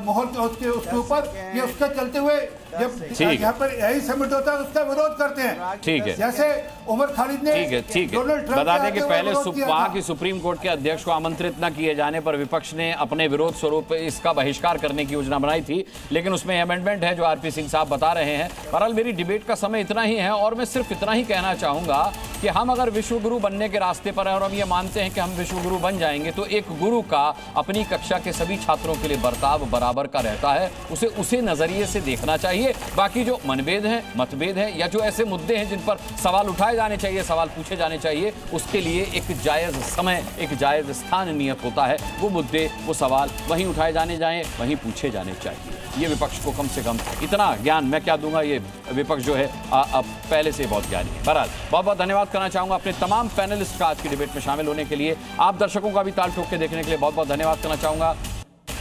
मोहर उसके ऊपर, ये उसके चलते हुए जब यहाँ पर यही समिट होता है उसका विरोध करते हैं। ठीक है, जैसे उमर खालिद ने ठीक है बता दें कि पहले वहां की सुप्रीम कोर्ट के अध्यक्ष को आमंत्रित न किए जाने पर विपक्ष ने अपने विरोध स्वरूप इसका बहिष्कार करने की योजना बनाई थी, लेकिन उसमें अमेंडमेंट है जो आरपी सिंह साहब बता रहे हैं। बहरहाल मेरी डिबेट का समय इतना ही है और मैं सिर्फ इतना ही कहना चाहूंगा कि हम अगर विश्व गुरु बनने के रास्ते पर हैं और हम ये मानते हैं कि हम विश्व गुरु बन जाएंगे, तो एक गुरु का अपनी कक्षा के सभी छात्रों के लिए बर्ताव बराबर का रहता है, उसे नजरिए से देखना चाहिए। बाकी जो मनभेद हैं, मतभेद हैं, या जो ऐसे मुद्दे हैं जिन पर सवाल उठाए जाने चाहिए, सवाल पूछे जाने चाहिए, उसके लिए एक जायज समय, एक जायज स्थान नियत होता है। वो मुद्दे, वो सवाल वहीं उठाए जाने जाएं, वहीं पूछे जाने चाहिए। ये विपक्ष को कम से कम इतना ज्ञान मैं क्या दूंगा, ये विपक्ष जो है अब पहले से बहुत ज्ञानी है। बहरहाल बहुत बहुत धन्यवाद करना चाहूंगा अपने तमाम पैनलिस्ट का आज की डिबेट में शामिल होने के लिए। आप दर्शकों का भी ताल ठोक के देखने के लिए बहुत बहुत धन्यवाद करना चाहूंगा।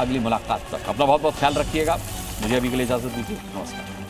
अगली मुलाकात तक अपना बहुत बहुत ख्याल रखिएगा। मुझे अभी के लिए इजाजत दीजिए। नमस्कार।